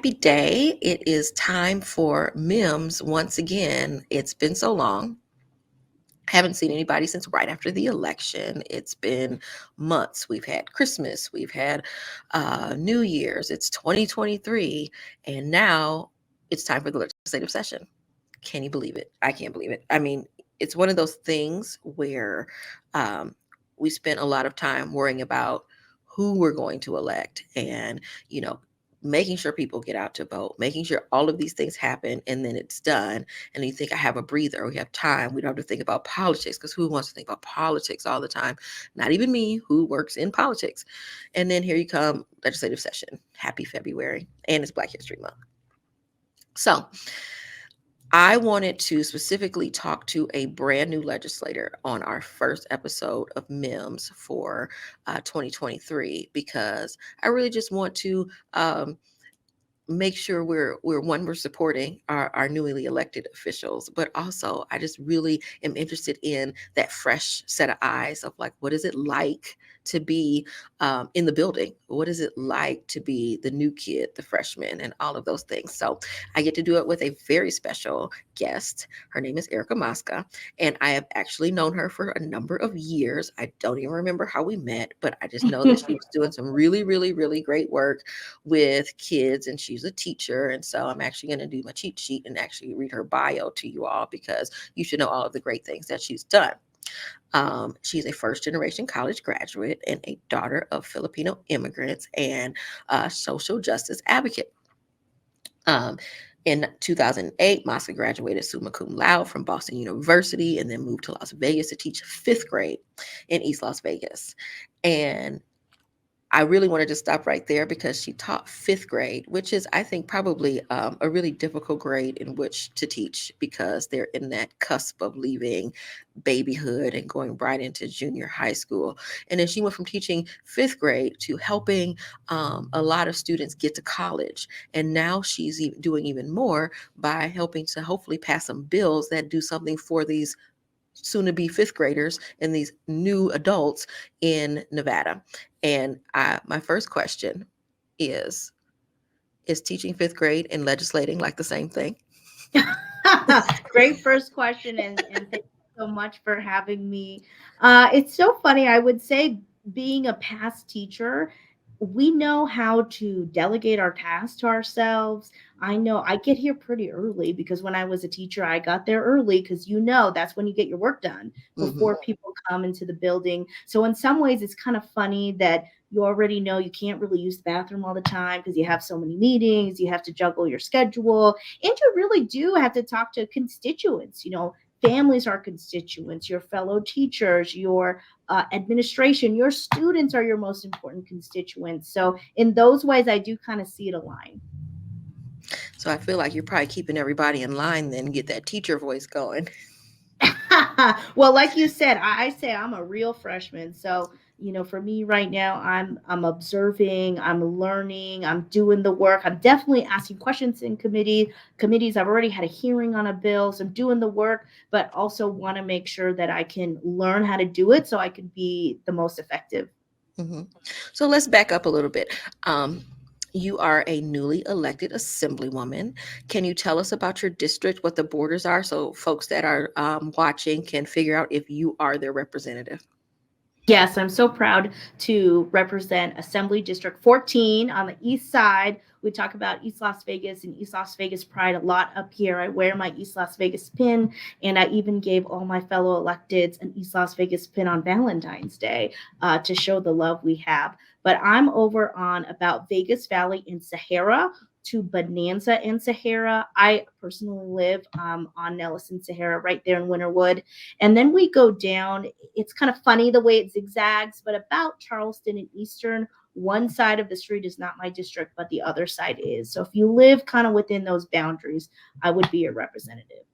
happy day. It is time for MIMS once again. It's been so long. Haven't seen anybody since right after the election. It's been months. We've had Christmas, we've had New Year's. It's 2023, and now it's time for the legislative session. Can you believe it? I can't believe it. I mean, it's one of those things where um, we spent a lot of time worrying about who we're going to elect and, you know, making sure people get out to vote, making sure all of these things happen, and then it's done. And you think, I have a breather, we have time. We don't have to think about politics, because who wants to think about politics all the time? Not even me, who works in politics. And then here you come, legislative session. Happy February. And it's Black History Month. So I wanted to specifically talk to a brand new legislator on our first episode of MIMS for 2023, because I really just want to make sure we're supporting our newly elected officials, but also I just really am interested in that fresh set of eyes of, like, what is it like to be in the building? What is it like to be the new kid, the freshman, and all of those things? So I get to do it with a very special guest. Her name is Erica Mosca, and I have actually known her for a number of years. I don't even remember how we met, but I just know that she was doing some really, really, really great work with kids, and she's a teacher. And so I'm actually going to do my cheat sheet and actually read her bio to you all, because you should know all of the great things that she's done. She's a first generation college graduate and a daughter of Filipino immigrants, and a social justice advocate. Um, in 2008, Mosca graduated summa cum laude from Boston University and then moved to Las Vegas to teach fifth grade in East Las Vegas. And I really wanted to stop right there, because she taught fifth grade, which is, I think, probably a really difficult grade in which to teach, because they're in that cusp of leaving babyhood and going right into junior high school. And then she went from teaching fifth grade to helping a lot of students get to college. And now she's doing even more by helping to hopefully pass some bills that do something for these soon to be fifth graders and these new adults in Nevada. And my first question is teaching fifth grade and legislating like the same thing? Great first question, and thank you so much for having me. It's so funny. I would say, being a past teacher, we know how to delegate our tasks to ourselves. I know I get here pretty early, because when I was a teacher, I got there early, because that's when you get your work done Hmm. before people come into the building. So in some ways, it's kind of funny that you already know you can't really use the bathroom all the time because you have so many meetings, you have to juggle your schedule, and you really do have to talk to constituents. Families are constituents, your fellow teachers, your administration, your students are your most important constituents. So in those ways, I do kind of see it align. So I feel like you're probably keeping everybody in line, then get that teacher voice going. Well, like you said, I say I'm a real freshman. So, for me right now, I'm observing, I'm learning, I'm doing the work. I'm definitely asking questions in committees. I've already had a hearing on a bill, so I'm doing the work, but also want to make sure that I can learn how to do it so I can be the most effective. Hmm. So let's back up a little bit. Um, you are a newly elected assemblywoman. Can you tell us about your district, what the borders are, so folks that are watching can figure out if you are their representative? Yes, I'm so proud to represent Assembly District 14 on the east side. We talk about East Las Vegas and East Las Vegas pride a lot up here. I wear my East Las Vegas pin, and I even gave all my fellow electeds an East Las Vegas pin on Valentine's Day to show the love we have. But I'm over on about Vegas Valley in Sahara to Bonanza in Sahara. I personally live on Nellis and Sahara, right there in Winterwood. And then we go down. It's kind of funny the way it zigzags, but about Charleston and Eastern, one side of the street is not my district, but the other side is. So if you live kind of within those boundaries, I would be your representative.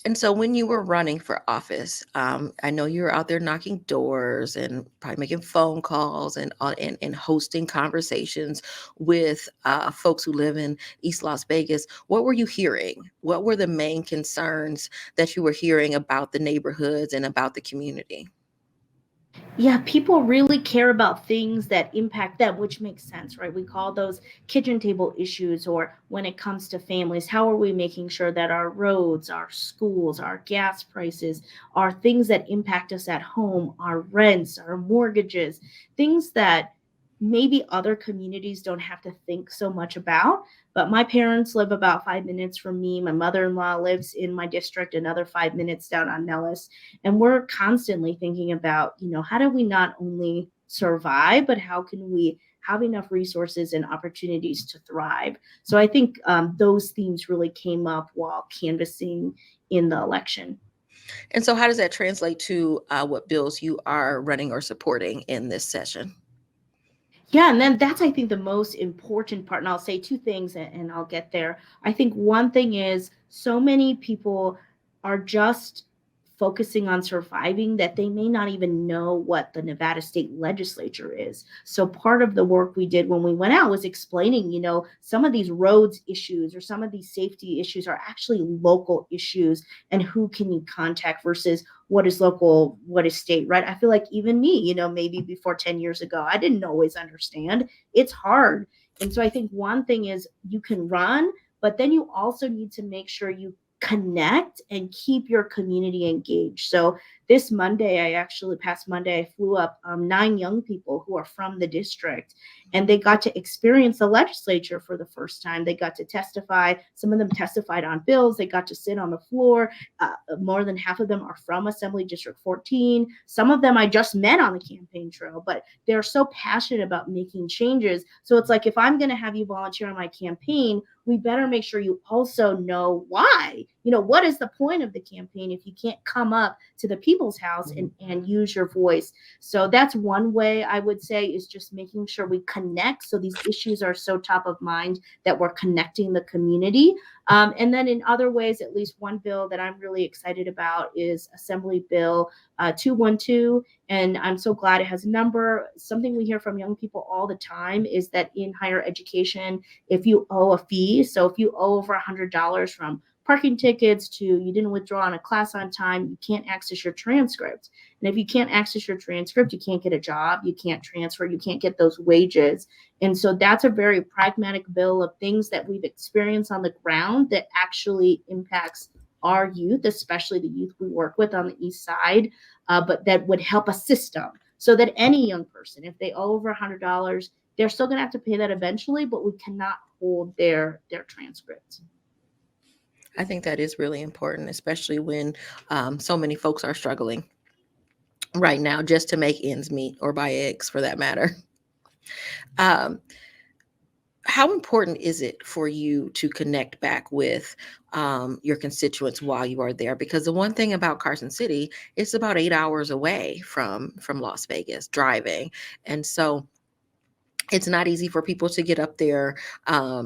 And so when you were running for office, I know you were out there knocking doors and probably making phone calls and hosting conversations with folks who live in East Las Vegas. What were you hearing? What were the main concerns that you were hearing about the neighborhoods and about the community? Yeah, people really care about things that impact them, which makes sense, right? We call those kitchen table issues, or when it comes to families, how are we making sure that our roads, our schools, our gas prices, our things that impact us at home, our rents, our mortgages, things that maybe other communities don't have to think so much about. But my parents live about 5 minutes from me. My mother in law lives in my district, another 5 minutes down on Nellis, and we're constantly thinking about, how do we not only survive, but how can we have enough resources and opportunities to thrive. So I think those themes really came up while canvassing in the election. And so, how does that translate to what bills you are running or supporting in this session? Yeah, and then that's, I think, the most important part. And I'll say two things, and I'll get there. I think one thing is so many people are just focusing on surviving that they may not even know what the Nevada state legislature is. So part of the work we did when we went out was explaining, some of these roads issues or some of these safety issues are actually local issues, and who can you contact versus what is local, what is state, right? I feel like even me, maybe before 10 years ago, I didn't always understand. It's hard. And so I think one thing is you can run, but then you also need to make sure you connect and keep your community engaged. So this Monday, past Monday, I flew up 9 young people who are from the district, and they got to experience the legislature for the first time. They got to testify. Some of them testified on bills. They got to sit on the floor. More than half of them are from Assembly District 14. Some of them I just met on the campaign trail, but they're so passionate about making changes. So it's like, if I'm going to have you volunteer on my campaign, we better make sure you also know why. What is the point of the campaign if you can't come up to the people's house and use your voice? So that's one way I would say, is just making sure we connect. So these issues are so top of mind that we're connecting the community. And then in other ways, at least one bill that I'm really excited about is Assembly Bill 212. And I'm so glad it has a number. Something we hear from young people all the time is that in higher education, if you owe a fee, so if you owe over $100 from parking tickets to you didn't withdraw on a class on time, you can't access your transcript. And if you can't access your transcript, you can't get a job, you can't transfer, you can't get those wages. And so that's a very pragmatic bill of things that we've experienced on the ground that actually impacts our youth, especially the youth we work with on the east side, but that would help a system so that any young person, if they owe over $100, they're still going to have to pay that eventually, but we cannot hold their transcripts. I think that is really important, especially when so many folks are struggling right now just to make ends meet or buy eggs for that matter. Um, how important is it for you to connect back with your constituents while you are there? Because the one thing about Carson City, it's about 8 hours away from Las Vegas driving, and so it's not easy for people to get up there.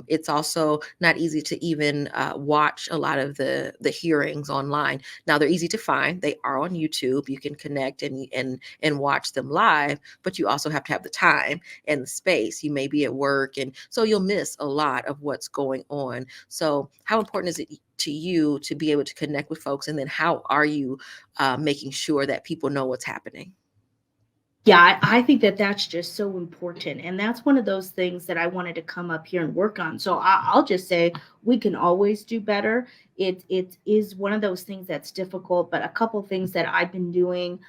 It's also not easy to even watch a lot of the hearings online. Now they're easy to find; they are on YouTube. You can connect and watch them live, but you also have to have the time and the space. You may be at work, and so you'll miss a lot of what's going on. So, how important is it to you to be able to connect with folks? And then, how are you making sure that people know what's happening? Yeah, I think that that's just so important. And that's one of those things that I wanted to come up here and work on. So I'll just say we can always do better. It is one of those things that's difficult, but a couple things that I've been doing.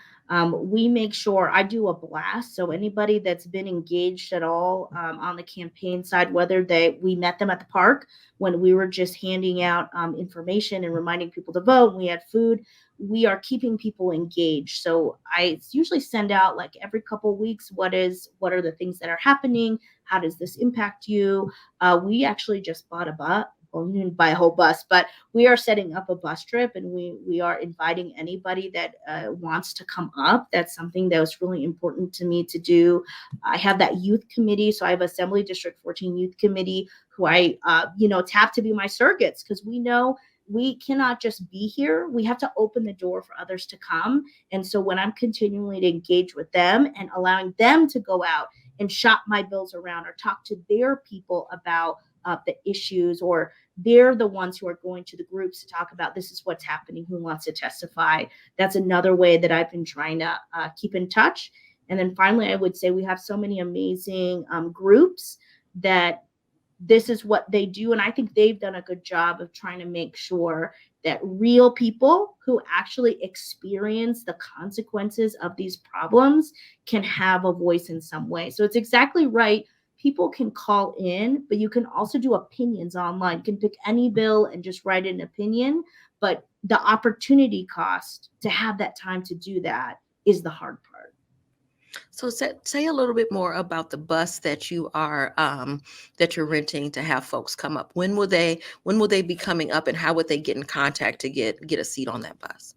We make sure I do a blast. So anybody that's been engaged at all on the campaign side, whether we met them at the park when we were just handing out information and reminding people to vote, we had food, we are keeping people engaged. So I usually send out like every couple of weeks, what are the things that are happening? How does this impact you? We actually just bought a bus. Well, we didn't buy a whole bus, but we are setting up a bus trip, and we are inviting anybody that wants to come up. That's something that was really important to me to do. I have that youth committee, so I have Assembly District 14 youth committee who I tap to be my surrogates, because we know we cannot just be here. We have to open the door for others to come. And so when I'm continually to engage with them and allowing them to go out and shop my bills around or talk to their people about up the issues, or they're the ones who are going to the groups to talk about this is what's happening, who wants to testify. That's another way that I've been trying to keep in touch. And then finally, I would say we have so many amazing groups that this is what they do. And I think they've done a good job of trying to make sure that real people who actually experience the consequences of these problems can have a voice in some way. So it's exactly right. People can call in, but you can also do opinions online. You can pick any bill and just write an opinion. But the opportunity cost to have that time to do that is the hard part. So say a little bit more about the bus that you are that you're renting to have folks come up. When will they be coming up, and how would they get in contact to get a seat on that bus?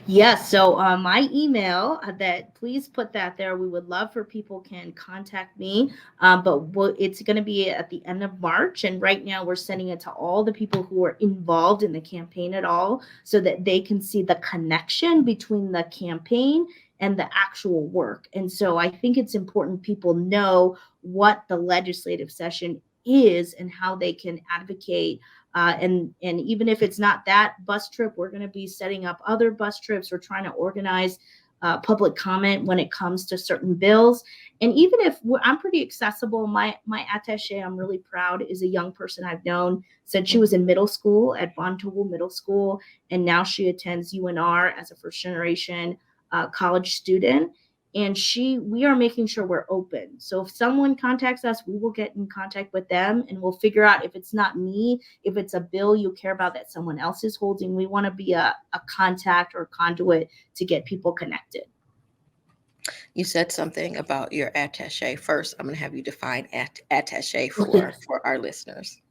Yes. So my email, that please put that there. We would love for people can contact me. It's going to be at the end of March, and right now we're sending it to all the people who are involved in the campaign at all, so that they can see the connection between the campaign and the actual work. And so I think it's important people know what the legislative session is and how they can advocate, and even if it's not that bus trip, we're going to be setting up other bus trips. We're trying to organize public comment when it comes to certain bills. And even if I'm pretty accessible, my attache, I'm really proud, is a young person I've known since she was in middle school at Bontoul Middle School, and now she attends UNR as a first generation college student. And we are making sure we're open. So if someone contacts us, we will get in contact with them, and we'll figure out if it's not me, if it's a bill you care about that someone else is holding. We want to be a contact or conduit to get people connected. You said something about your attaché. First, I'm going to have you define attaché for Yes. our listeners.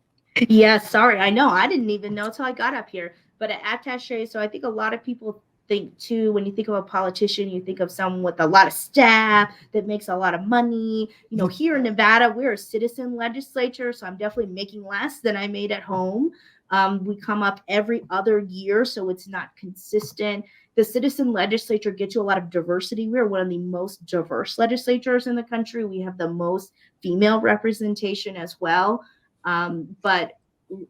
Yes, sorry. I know. I didn't even know until I got up here. But an attaché, so I think a lot of people think too, when you think of a politician, you think of someone with a lot of staff that makes a lot of money. Here in Nevada, we're a citizen legislature, so I'm definitely making less than I made at home. We come up every other year, so it's not consistent. The citizen legislature gets you a lot of diversity. We're one of the most diverse legislatures in the country. We have the most female representation as well. But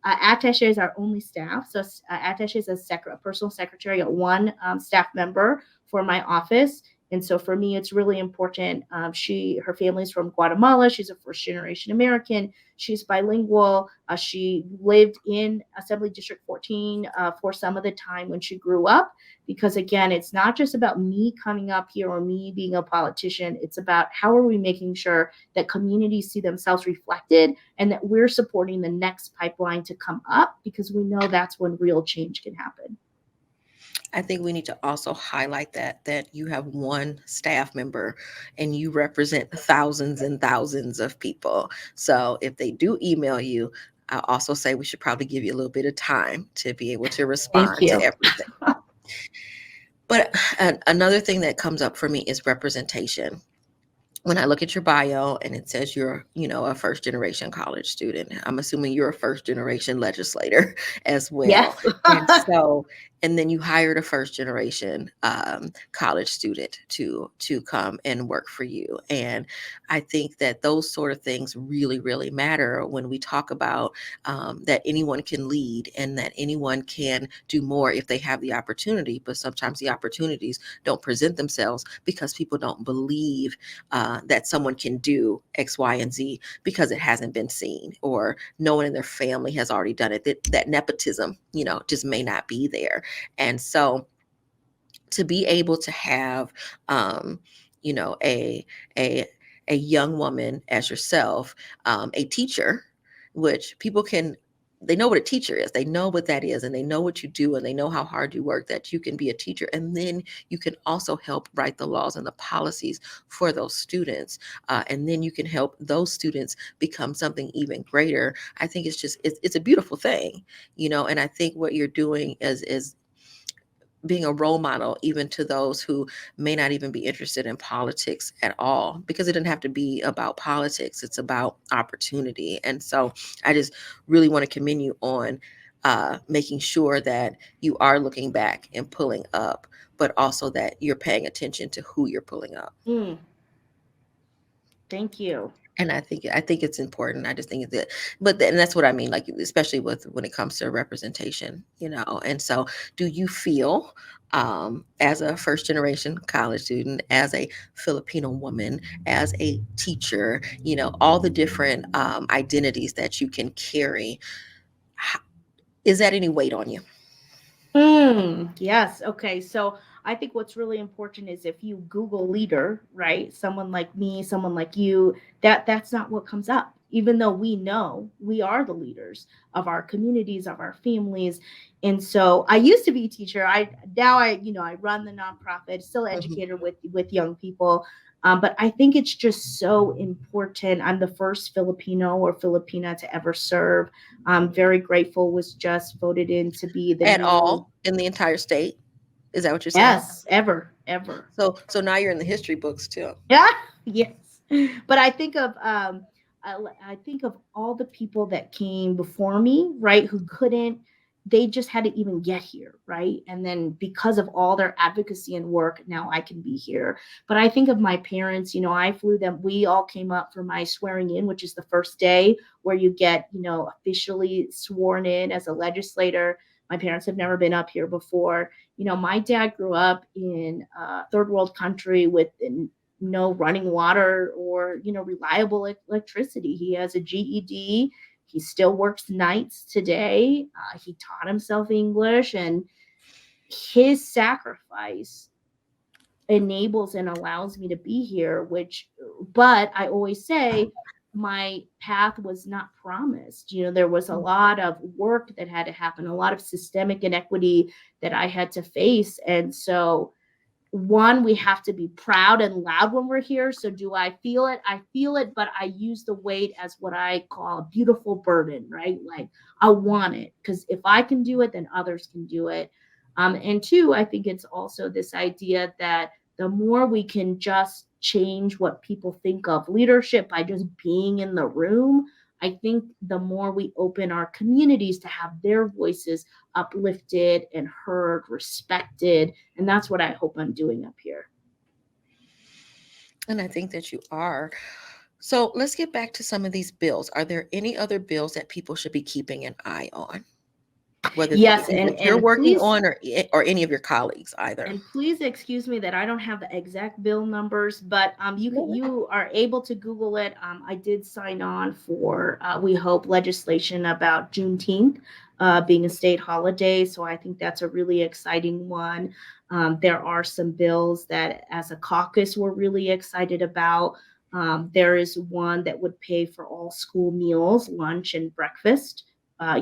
attache is our only staff. So attache is a personal secretary, one staff member for my office. And so for me, it's really important. Her family's from Guatemala. She's a first generation American. She's bilingual. She lived in Assembly District 14 for some of the time when she grew up. Because again, it's not just about me coming up here or me being a politician. It's about how are we making sure that communities see themselves reflected, and that we're supporting the next pipeline to come up, because we know that's when real change can happen. I think we need to also highlight that you have one staff member and you represent thousands and thousands of people. So if they do email you, I'll also say we should probably give you a little bit of time to be able to Thank respond to you. everything. But another thing that comes up for me is representation. When I look at your bio and it says you're, a first generation college student, I'm assuming you're a first generation legislator as well. Yes. And so, and then you hired a first generation college student to come and work for you. And I think that those sort of things really, really matter when we talk about that anyone can lead and that anyone can do more if they have the opportunity. But sometimes the opportunities don't present themselves because people don't believe that someone can do X, Y, and Z because it hasn't been seen, or no one in their family has already done it. That nepotism, just may not be there. And so to be able to have, you know, a a a young woman as yourself, a teacher, which people can, they know what a teacher is, they know what that is, and they know what you do, and they know how hard you work, that you can be a teacher, and then you can also help write the laws and the policies for those students, and then you can help those students become something even greater. I think it's a beautiful thing, and I think what you're doing is being a role model even to those who may not even be interested in politics at all, because it doesn't have to be about politics, it's about opportunity. And so I just really want to commend you on making sure that you are looking back and pulling up, but also that you're paying attention to who you're pulling up. Mm, thank you. And I think it's important. I just think that, but then that's what I mean, like especially with when it comes to representation, And so, do you feel, as a first generation college student, as a Filipino woman, as a teacher, all the different identities that you can carry, h- is that any weight on you? Yes. Okay. So I think what's really important is if you Google leader, right? Someone like me, someone like you, that's not what comes up. Even though we know we are the leaders of our communities, of our families. And so I used to be a teacher. I run the nonprofit, still Mhm. educator with young people. But I think it's just so important. I'm the first Filipino or Filipina to ever serve. I'm very grateful, was just voted in to be the At new. all in the entire state? Is that what you're saying? Yes, ever. So now you're in the history books too. Yeah, yes. But I think of all the people that came before me, right, who couldn't, they just had to even get here, right? And then because of all their advocacy and work, now I can be here. But I think of my parents, I flew them, we all came up for my swearing in, which is the first day where you get, officially sworn in as a legislator. My parents have never been up here before. My dad grew up in a third world country with no running water or reliable electricity. He has a GED. He still works nights today. He taught himself English, and his sacrifice enables and allows me to be here. But I always say my path was not promised. There was a lot of work that had to happen, a lot of systemic inequity that I had to face, and so one, we have to be proud and loud when we're here. So do I feel it? I feel it, but I use the weight as what I call a beautiful burden, right? Like I want it because if I can do it, then others can do it. And two, I think it's also this idea that the more we can just change what people think of leadership by just being in the room, I think the more we open our communities to have their voices uplifted and heard, respected, and that's what I hope I'm doing up here. And I think that you are. So let's get back to some of these bills. Are there any other bills that people should be keeping an eye on? Whether they be Yes, things and that you're and working please on or any of your colleagues either. and please excuse me that I don't have the exact bill numbers, but No. you are able to Google it. I did sign on for we hope legislation about Juneteenth being a state holiday, so I think that's a really exciting one. There are some bills that, as a caucus, we're really excited about. There is one that would pay for all school meals, lunch and breakfast.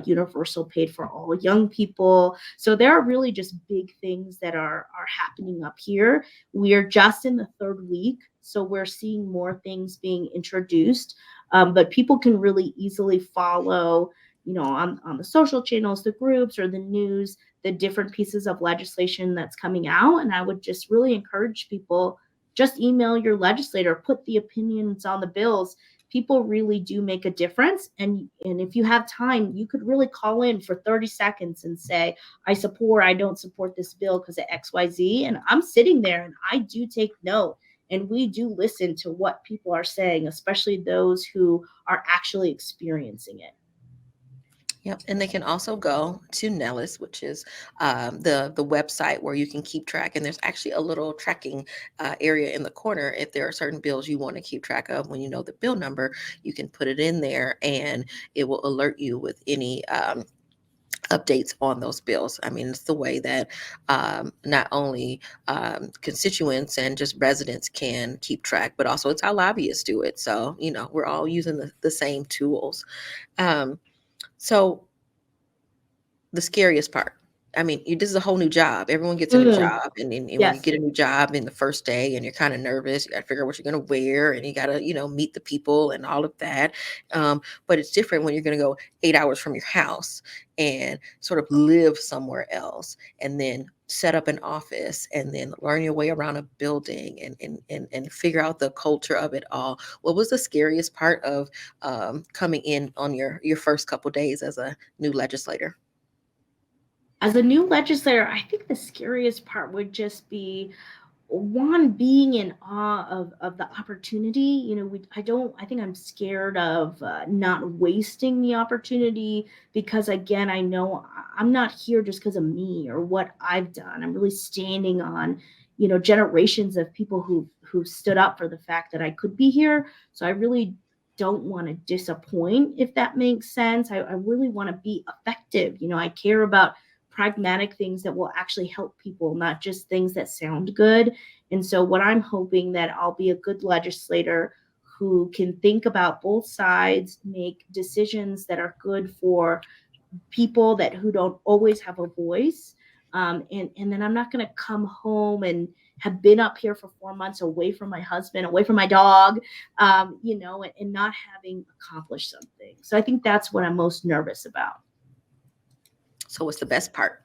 Universal paid for all young people. So there are really just big things that are happening up here. We are just in the third week, so we're seeing more things being introduced. But people can really easily follow, on the social channels, the groups, or the news, the different pieces of legislation that's coming out. And I would just really encourage people, just email your legislator, put the opinions on the bills. People really do make a difference, and if you have time, you could really call in for 30 seconds and say, I don't support this bill because of XYZ, and I'm sitting there and I do take note, and we do listen to what people are saying, especially those who are actually experiencing it. Yep, and they can also go to Nellis, which is the website where you can keep track. And there's actually a little tracking area in the corner. If there are certain bills you want to keep track of, when you know the bill number, you can put it in there, and it will alert you with any updates on those bills. I mean, it's the way that not only constituents and just residents can keep track, but also it's how lobbyists do it. So, we're all using the same tools. Um, so, the scariest part. I mean, this is a whole new job. Everyone gets a new Mm, job, and when you yes. get a new job in the first day, and you're kind of nervous, you got to figure out what you're going to wear, and you got to meet the people and all of that. But it's different when you're going to go 8 hours from your house and sort of live somewhere else, and then set up an office, and then learn your way around a building, and figure out the culture of it all. What was the scariest part of coming in on your first couple days as a new legislator? As a new legislator, I think the scariest part would just be one, being in awe of the opportunity. I think I'm scared of not wasting the opportunity, because again, I know I'm not here just because of me or what I've done. I'm really standing on, generations of people who stood up for the fact that I could be here. So I really don't want to disappoint, if that makes sense. I really want to be effective. I care about pragmatic things that will actually help people, not just things that sound good. And so, what I'm hoping, that I'll be a good legislator who can think about both sides, make decisions that are good for people that who don't always have a voice. And then I'm not going to come home and have been up here for 4 months away from my husband, away from my dog, and not having accomplished something. So I think that's what I'm most nervous about. So what's the best part?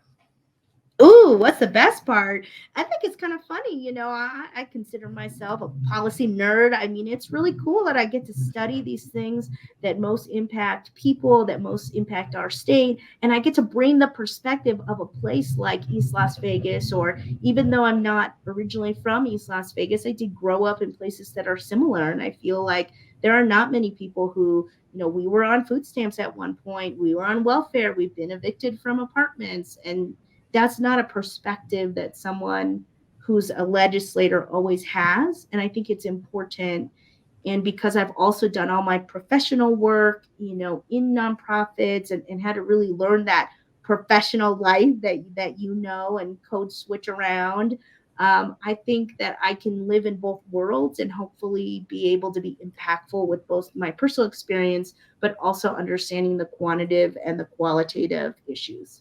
Ooh, what's the best part? I think it's kind of funny. I consider myself a policy nerd. I mean, it's really cool that I get to study these things that most impact people, that most impact our state. And I get to bring the perspective of a place like East Las Vegas, or even though I'm not originally from East Las Vegas, I did grow up in places that are similar. And I feel like there are not many people who, we were on food stamps at one point, we were on welfare, we've been evicted from apartments, and that's not a perspective that someone who's a legislator always has. And I think it's important. And because I've also done all my professional work, in nonprofits, and had to really learn that professional life that and code switch around. I think that I can live in both worlds and hopefully be able to be impactful with both my personal experience, but also understanding the quantitative and the qualitative issues.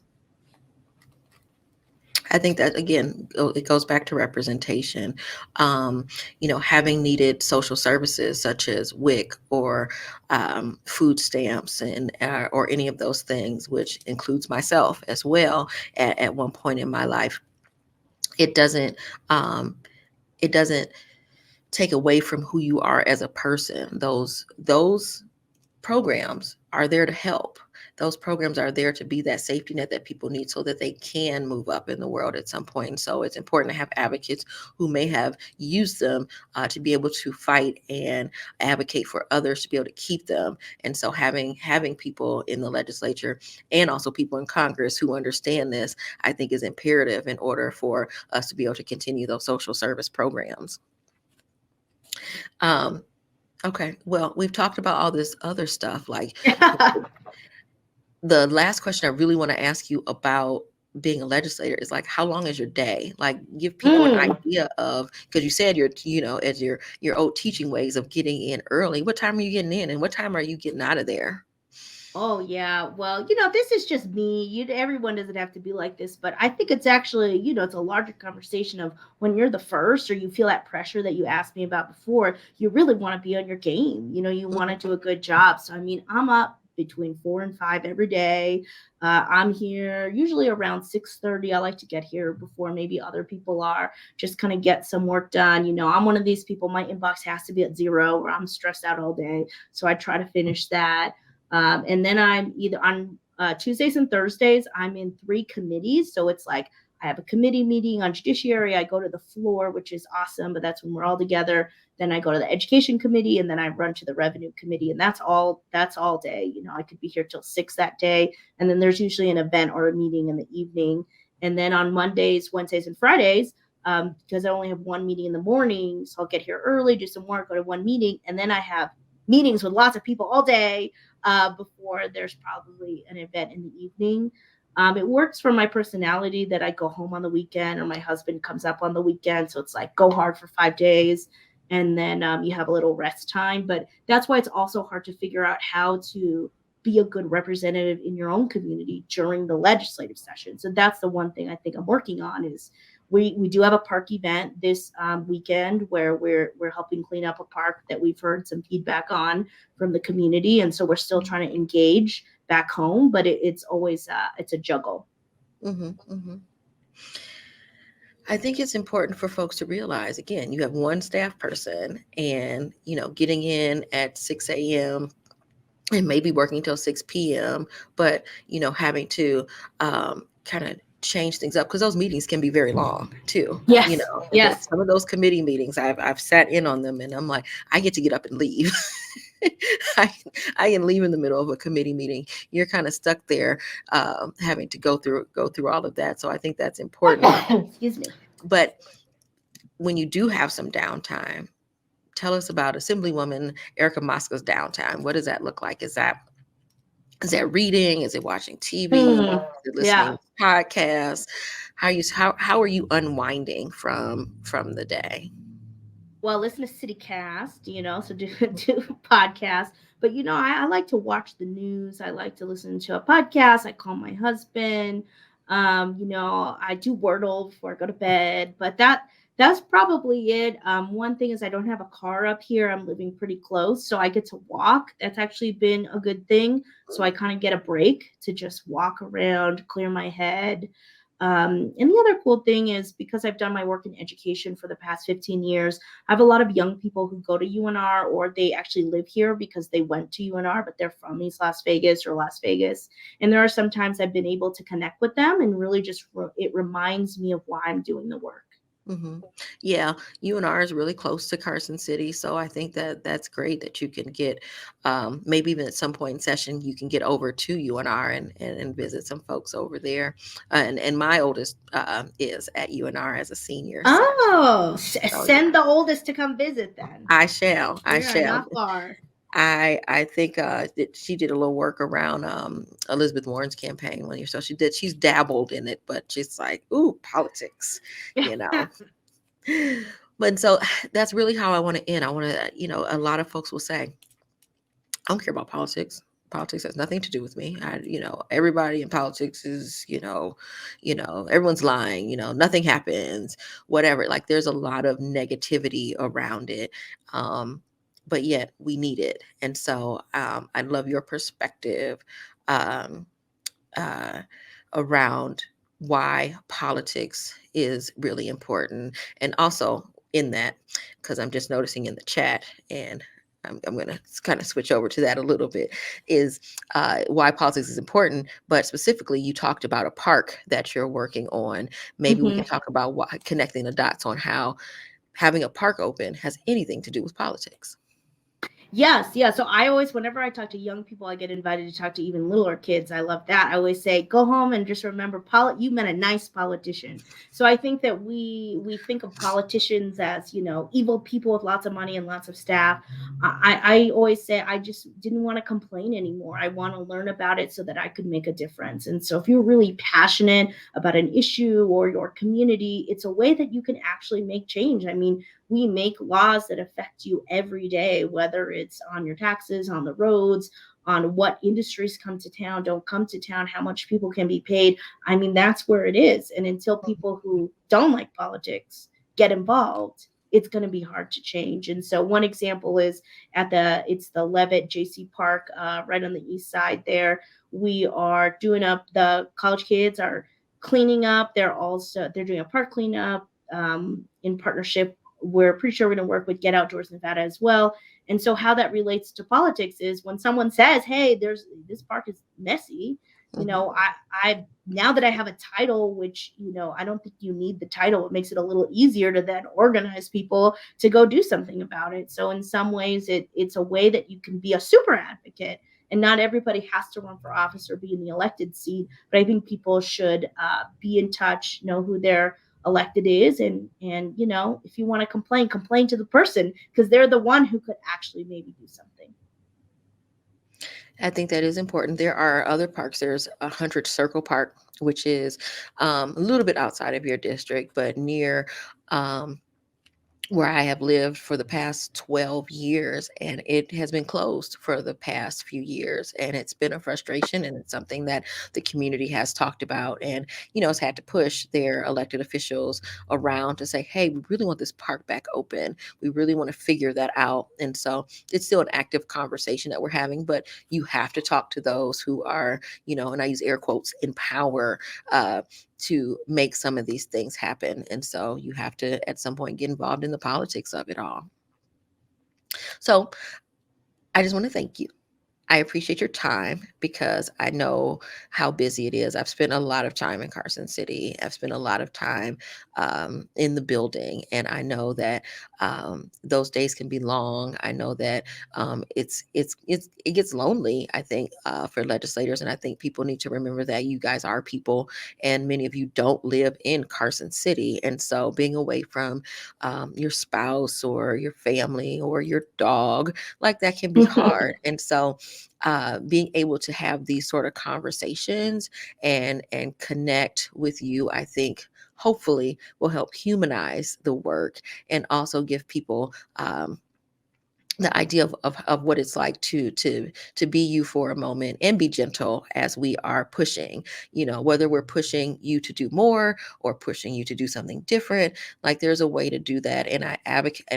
I think that again, it goes back to representation. Having needed social services such as WIC or food stamps and or any of those things, which includes myself as well. At one point in my life, it doesn't um, it doesn't take away from who you are as a person. Those programs are there to help. Those programs are there to be that safety net that people need so that they can move up in the world at some point. And so it's important to have advocates who may have used them to be able to fight and advocate for others to be able to keep them. And so having people in the legislature and also people in Congress who understand this, I think is imperative in order for us to be able to continue those social service programs. Um, okay, well, we've talked about all this other stuff, like the last question I really want to ask you about being a legislator is like, how long is your day? Like, give people an Mm. idea of, because you said as your old teaching ways of getting in early. What time are you getting in, and what time are you getting out of there? Oh yeah. Well, this is just me. Everyone doesn't have to be like this, but I think it's actually, it's a larger conversation of when you're the first, or you feel that pressure that you asked me about before, you really want to be on your game. You want to do a good job. So I mean, I'm up between 4 and 5 every day. I'm here usually around 6:30. I like to get here before maybe other people are, just kind of get some work done. I'm one of these people, my inbox has to be at zero, or I'm stressed out all day. So I try to finish that. And then I'm either on Tuesdays and Thursdays, I'm in 3 committees. So it's like I have a committee meeting on judiciary. I go to the floor, which is awesome, but that's when we're all together. Then I go to the education committee, and then I run to the revenue committee. And that's all day. I could be here till 6 that day. And then there's usually an event or a meeting in the evening. And then on Mondays, Wednesdays, and Fridays, because I only have one meeting in the morning, so I'll get here early, do some work, go to one meeting, and then I have meetings with lots of people all day before there's probably an event in the evening. It works for my personality that I go home on the weekend, or my husband comes up on the weekend. So it's like go hard for 5 days, and then you have a little rest time. But that's why it's also hard to figure out how to be a good representative in your own community during the legislative session. So that's the one thing I think I'm working on is we do have a park event this weekend where we're helping clean up a park that we've heard some feedback on from the community, and so we're still trying to engage back home, but it's always it's a juggle. Hmm. Hmm. I think it's important for folks to realize again, you have one staff person, and getting in at 6 a.m. and maybe working till 6 p.m., but having to kind of change things up, because those meetings can be very long too. Yes, yes. Some of those committee meetings, I've sat in on them, and I'm like, I get to get up and leave. I, I can leave in the middle of a committee meeting. You're kind of stuck there, having to go through all of that. So I think that's important. Excuse me. But when you do have some downtime, tell us about Assemblywoman Erica Mosca's downtime. What does that look like? Is that reading? Is it watching TV? Is it listening Yeah. to podcasts? How are you unwinding from the day? Well, listen to CityCast, so do podcasts. But I like to watch the news. I like to listen to a podcast. I call my husband. I do Wordle before I go to bed. But that's probably it. One thing is I don't have a car up here. I'm living pretty close, so I get to walk. That's actually been a good thing. So I kind of get a break to just walk around, clear my head. And the other cool thing is because I've done my work in education for the past 15 years, I have a lot of young people who go to UNR or they actually live here because they went to UNR, but they're from East Las Vegas or Las Vegas. And there are some times I've been able to connect with them and really just it reminds me of why I'm doing the work. hmm Yeah, UNR is really close to Carson City, so I think that that's great that you can get, maybe even at some point in session, you can get over to UNR and visit some folks over there. And my oldest is at UNR as a senior, Oh, so yeah, send the oldest to come visit then. I shall, I Yeah, shall. not far. I think that she did a little work around Elizabeth Warren's campaign one year, so she's dabbled in it, but she's like, ooh, politics, you know. But so that's really how I want to end. I want to, a lot of folks will say, I don't care about politics. Politics has nothing to do with me. Everybody in politics is, everyone's lying, nothing happens, whatever. Like there's a lot of negativity around it. Um, but yet we need it. And so I love your perspective um, uh, around why politics is really important. And also in that, because I'm just noticing in the chat, and I'm going to kind of switch over to that a little bit, is why politics is important. But specifically, you talked about a park that you're working on. Maybe we can Mhm. talk about connecting the dots on how having a park open has anything to do with politics. Yes, yeah. So I always, whenever I talk to young people, I get invited to talk to even littler kids. I love that. I always say, go home and just remember, you met a nice politician. So I think that we think of politicians as evil people with lots of money and lots of staff. I always say I just didn't want to complain anymore. I want to learn about it so that I could make a difference. And so if you're really passionate about an issue or your community, it's a way that you can actually make change. I mean, we make laws that affect you every day, whether it's on your taxes, on the roads, on what industries come to town, don't come to town, how much people can be paid. I mean, that's where it is. And until people who don't like politics get involved, it's going to be hard to change. And so one example is it's the Levitt JC Park, right on the east side there. We are doing up, the college kids are cleaning up. They're doing a park cleanup in partnership. We're pretty sure we're going to work with Get Outdoors Nevada as well. And so how that relates to politics is when someone says, "Hey, there's this park is messy," hmm I now that I have a title, which I don't think you need the title, it makes it a little easier to then organize people to go do something about it. So in some ways, it's a way that you can be a super advocate. And not everybody has to run for office or be in the elected seat, but I think people should be in touch, know who their elected is, and if you want to complain to the person because they're the one who could actually maybe do something. I think that is important. There are other parks. There's 100 Circle Park, which is a little bit outside of your district, but near um, where I have lived for the past 12 years, and it has been closed for the past few years. And it's been a frustration, and it's something that the community has talked about and, has had to push their elected officials around to say, hey, we really want this park back open. We really want to figure that out. And so it's still an active conversation that we're having, but you have to talk to those who are, and I use air quotes, in power, to make some of these things happen. And so you have to, at some point, get involved in the politics of it all. So I just want to thank you. I appreciate your time because I know how busy it is. I've spent a lot of time in Carson City. I've spent a lot of time in the building, and I know that those days can be long. I know that it gets lonely. I think for legislators, and I think people need to remember that you guys are people, and many of you don't live in Carson City, and so being away from your spouse or your family or your dog, like that can be hard. And so being able to have these sort of conversations and connect with you, I think hopefully will help humanize the work and also give people the idea of what it's like to be you for a moment and be gentle as we are pushing, whether we're pushing you to do more or pushing you to do something different. Like there's a way to do that, and I advocate,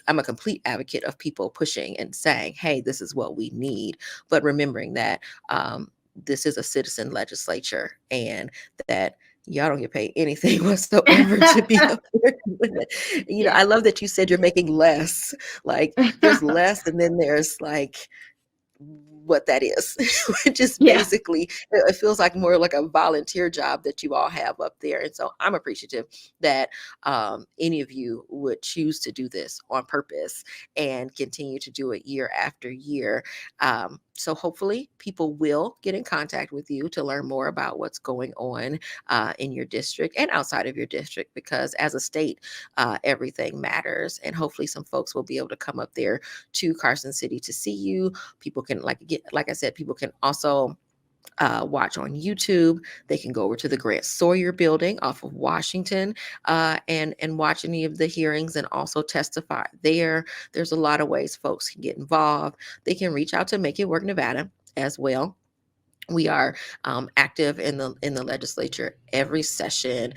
I'm a complete advocate of people pushing and saying, hey, this is what we need, but remembering that this is a citizen legislature and that y'all don't get paid anything whatsoever to be up there doing it. I Yeah. love that you said you're making less. Like there's less, and then there's like what that is, which is Yeah. basically, it feels like more like a volunteer job that you all have up there. And so I'm appreciative that any of you would choose to do this on purpose and continue to do it year after year. So hopefully people will get in contact with you to learn more about what's going on in your district and outside of your district, because as a state, everything matters. And hopefully some folks will be able to come up there to Carson City to see you. People can like I said, people can also watch on YouTube. They can go over to the Grant Sawyer building off of Washington and watch any of the hearings and also testify there. There's a lot of ways folks can get involved. They can reach out to Make It Work Nevada as well. We are active in the legislature every session.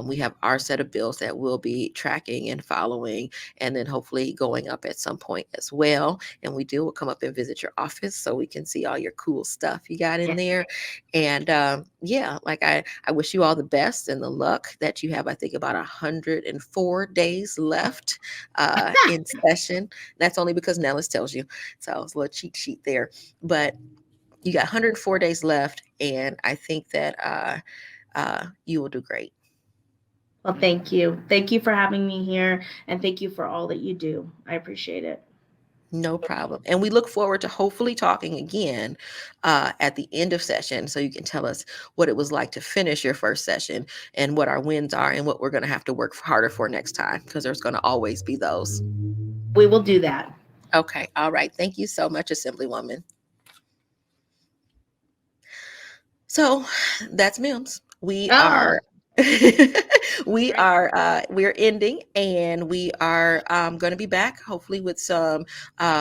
We have our set of bills that we'll be tracking and following, and then hopefully going up at some point as well. And we'll come up and visit your office so we can see all your cool stuff you got in Yeah. there. And yeah, like I wish you all the best and the luck that you have. I think about 104 days left in session. That's only because Nellis tells you. So it's a little cheat sheet there, but you got 104 days left, and I think that you will do great. Well, thank you. Thank you for having me here, and thank you for all that you do. I appreciate it. No problem. And we look forward to hopefully talking again at the end of session so you can tell us what it was like to finish your first session and what our wins are and what we're going to have to work harder for next time, because there's going to always be those. We will do that. Okay. All right. Thank you so much, Assemblywoman. So that's MIMS. We Oh, are great. we're ending, and we are going to be back hopefully with some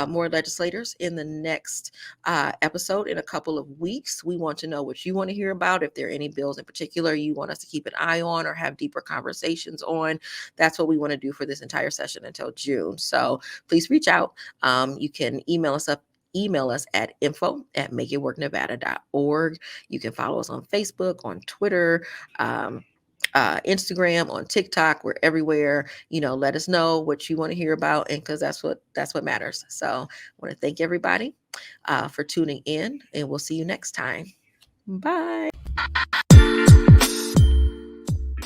more legislators in the next episode in a couple of weeks. We want to know what you want to hear about. If there are any bills in particular you want us to keep an eye on or have deeper conversations on, that's what we want to do for this entire session until June. So please reach out. You can email us at info@makeitworknevada.org. You can follow us on Facebook, on Twitter, Instagram, on TikTok. We're everywhere. Let us know what you want to hear about, and because that's what matters. So I want to thank everybody for tuning in, and we'll see you next time. Bye.